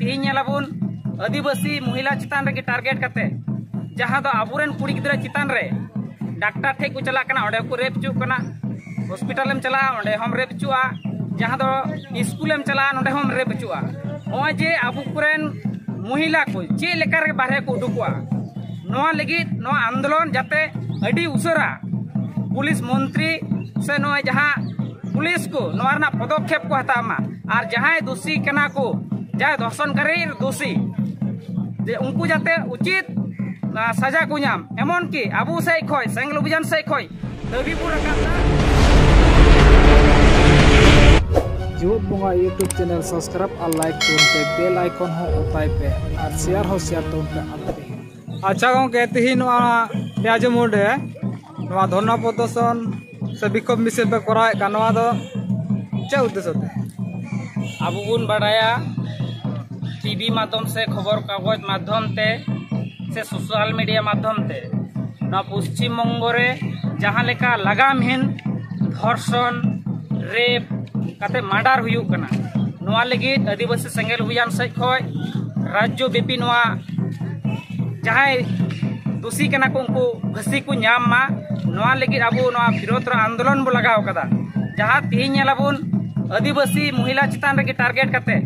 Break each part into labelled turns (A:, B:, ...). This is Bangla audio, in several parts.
A: तीन आदिवासी महिला चितान रे टारगेट करते जहाँ दो आबुरेन कुड़ी गिद्रा चितान रे डॉक्टर ठे को चला कना ओडे को रेप चु कना हॉस्पिटल में चला ओडे हम रेप चुआ जहाँ दो स्कूल में चला ओडे हम रेप चुआ ओए जे आबु कुरेन महिला को चे लेकर के बाहर को उडुकुआ नोआ लगी नोआ आंदोलन जाते अडी उसरा पुलिस मंत्री से नोए जहाँ पुलिस को नोआ ना पदक्षेप को हतामा और जहाँ दोषी कना को जहाँ धर्षणकारी दोषी उनको जाते उचित सजा को नाम एमन की आबू से खय सेंगल अभियान से खय दाबी को रखाता
B: जीवत बोंगा यूट्यूब चैनल सब्सक्राइब और लाइक करते बेल आइकन हो उताई पे और शेयर हो शेयर तो पे अंतरी अच्छा गंके तिहिन प्याज मूड है धरना प्रदर्शन से विक्षोभ मिছিল पे कराए कानवा दो चे उद्देश्य ते
A: आबू बुन बड़ाया टीवी माध्यम से खबर कागज माध्यम ते से सोशल मीडिया माध्यम ते ना पश्चिम बंगो रे जहाँ लेका लगामहीन धर्षण रेप काते मर्डर हुयु कना नोआ लगी आदिवासी सेंगल अभियान से खय राज्य व्यापी नोआ जहाँ दोषी कना को उनको फांसी को नाम मा नोआ लगी आबो नोआ विरोध आंदोलन बो लगाव कदा जहाँ तीन आदिवासी महिला चितान रे टारगेट करते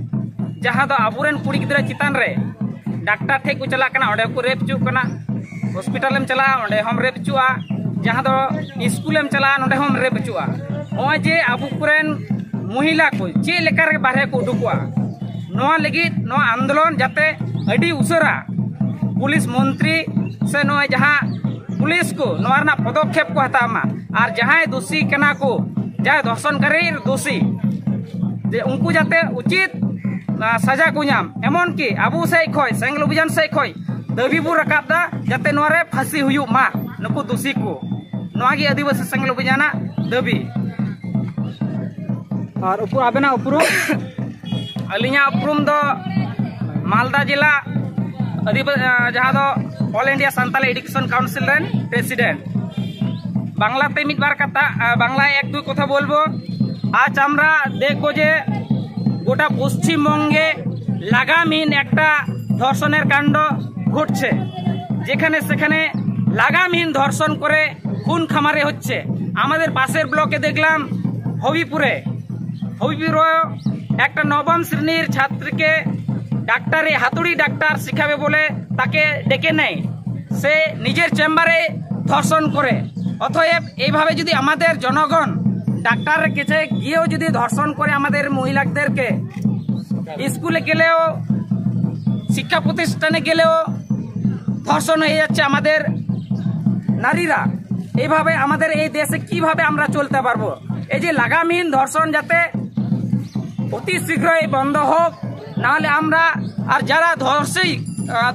A: जहाँ दो आबुरेन कुड़ी गिद्रा चितान रे डॉक्टर ठे को चला कना ओडे को रेप चु कना हॉस्पिटल में चला ओडे हम रेप चुआ जहाँ दो स्कूल में चला ओडे हम रेप चुआ ओए जे आबु कुरेन महिला को चे लेकर के बाहर को उडुकुआ नोआ लगी नोआ आंदोलन जाते अडी उसरा पुलिस मंत्री से नोए जहाँ पुलिस को नोआ ना पदक्षेप को हतामा और जहाँ दोषी कना को जहाँ धर्षणकारी दोषी उनको जाते उचित सजा को नाम एमन की आबू से खय सेंगल अभियान से खय दाबी बो रखादा जाते नोआ रे फांसी हुयु मा नुकु दोषी को नोआ गी आदिवासी सेंगल अभियान दाबी
B: और ऊपर आबेना उपरुम
A: अलिया उपरुम दो मालदा जिला जहाँ दो All India Santali education council रेन प्रेसिडेंट बांग्लाते मिट बार कथा बांग्ला एक दुई कथा बोलबो आज আমরা देखो जे गोटा पश्चिम बंगे लागामहीन একটা ধর্ষণের কাণ্ড ঘটছে যেখানে সেখানে লাগামহীন ধর্ষণ করে খুন খামারে হচ্ছে আমাদের পাশের ব্লকে দেখলাম হবিপুরে একটা নবম শ্রেণীর ছাত্রীকে ডাক্তারে হাতুড়ি ডাক্তার শিখাবে বলে তাকে ডেকে নেয় সে নিজের চেম্বারে ধর্ষণ করে অতএব এইভাবে যদি আমাদের জনগণ ডাক্তারের কাছে গিয়েও যদি ধর্ষণ করে আমাদের মহিলাদেরকে স্কুলে গেলেও শিক্ষা প্রতিষ্ঠানে গেলেও ধর্ষণ হয়ে যাচ্ছে আমাদের নারীরা এইভাবে আমাদের এই দেশে কিভাবে আমরা চলতে পারবো এই যে লাগামহীন ধর্ষণ যাতে অতি শীঘ্রই বন্ধ হোক না হলে আমরা আর যারা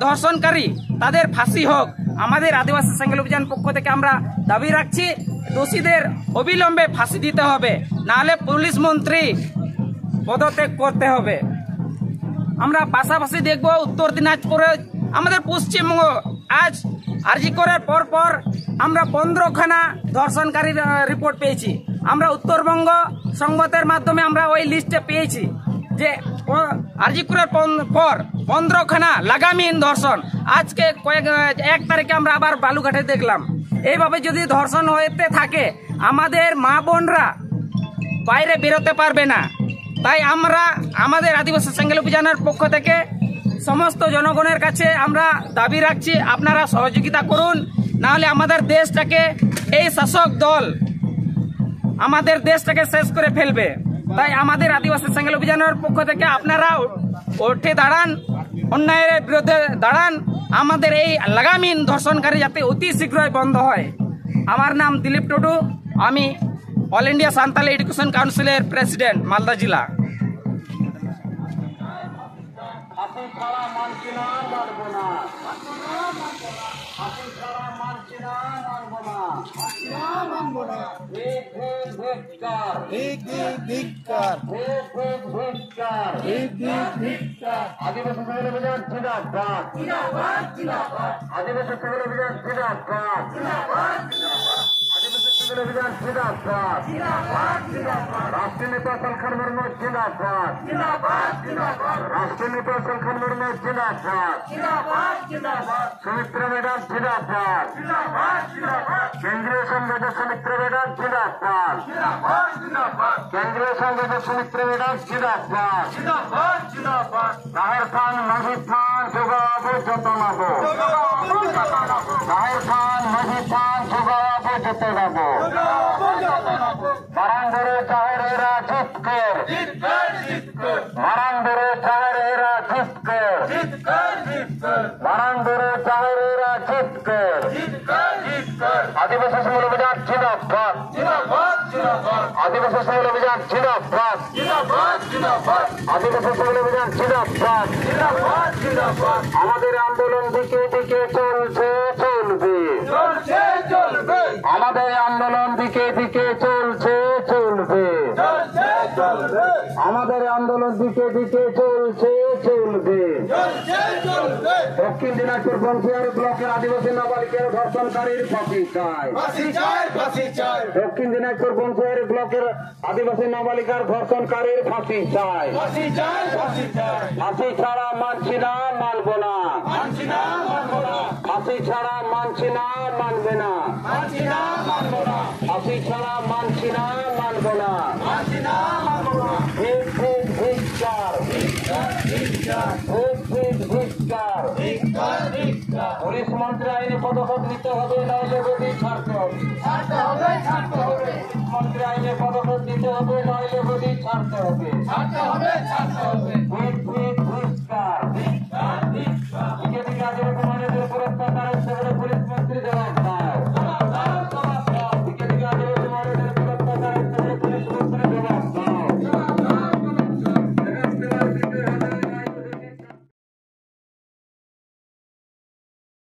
A: ধর্ষণকারী তাদের ফাঁসি হোক আমাদের আদিবাসী সেঙ্গেল অভিযান পক্ষ থেকে আমরা দাবি রাখছি দোষীদের অবিলম্বে ফাঁসি দিতে হবে না হলে পুলিশ মন্ত্রী পদত্যাগ করতে হবে আমরা পাশাপাশি দেখব উত্তর দিনাজপুরে আমাদের পশ্চিমবঙ্গ আজ আরজি করার পর আমরা 15খানা ধর্ষণকারী রিপোর্ট পেয়েছি আমরা উত্তরবঙ্গ সংবাদের মাধ্যমে আমরা ওই লিস্টে পেয়েছি যে আরজি করার পর 15খানা লাগামহীন ধর্ষণ আজকে 1 তারিখে আমরা আবার বালুঘাটে দেখলাম এইভাবে যদি ধর্ষণ হতে থাকে আমাদের মা বোনরা বাইরে বেরোতে পারবে না তাই আমরা আমাদের আদিবাসী সেঙ্গেল অভিযানের পক্ষ থেকে সমস্ত জনগণের কাছে আমরা দাবি রাখছি আপনারা সহযোগিতা করুন না হলে আমাদের দেশটাকে এই শাসক দল আমাদের দেশটাকে শেষ করে ফেলবে তাই আমাদের আদিবাসী সেঙ্গেল অভিযানের পক্ষ থেকে আপনারা উঠে দাঁড়ান অন্যায়ের বিরুদ্ধে দাঁড়ান আমাদের এই লাগামহীন ধর্ষণকারী যাতে অতি শীঘ্রই বন্ধ হয় আমার নাম দিলীপ টুডু আমি অল ইন্ডিয়া সান্তালি এডুকেশন কাউন্সিলের প্রেসিডেন্ট মালদা জেলা आदिवासी
C: অভিযান জিন্দাবাদ রাষ্ট্রীয় নেতা সলখান মুর্মু জিন্দাবাদ রাষ্ট্রীয় নেতা সলখান মুর্মু জিন্দাবাদ সুমিত্রা ম্যাডাম জিন্দাবাদ কেন্দ্রীয় সংসদের সুমিত্রা ম্যাডাম জিন্দাবাদ কেন্দ্রীয় সংসদের সুমিত্রা ম্যাডাম জিন্দাবাদ তাহের খান মজিদ খান যোগাবো যতনাবো তাহের খান মজিদ খান যোগাবো যতনাবো মারান্দরে তাহেরেরা জিতকর মারান্দরে তাহেরেরা জিতকর মারান্দরে তাহেরেরা জিতকর আদিবাসী সমল অভিযান জিন্দাবাদ আদিবাসী সমল অভিযান জিন্দাবাদ আদিবাসী সমল অভিযান জিন্দাবাদ আমাদের আন্দোলন দিকে দিকে চলছে চলবে আমাদের আন্দোলন দিকে দিকে চলছে চলবে আমাদের আন্দোলন দিকে দিকে চলছে চলবে দক্ষিণ দিনাজপুর বংশিয়ারি ব্লকের আদিবাসী নাবালিকার ধর্ষণকারীর ফাঁসি চাই দক্ষিণ দিনাজপুর বংশিয়ারি ব্লকের আদিবাসী নাবালিকার ধর্ষণকারীর ফাঁসি চাই ফাঁসি ছাড়া মানছি না মানব না ফাঁসি ছাড়া মানছি না মানবে না ফাঁসি ছাড়া মানছি না মানব না পুলিশ মন্ত্রী আইনে পদক্ষেপ নিতে হবে নইলে গদি ছাড়তে হবে মন্ত্রী আইনে পদক্ষেপ নিতে হবে নইলে গদি ছাড়তে হবে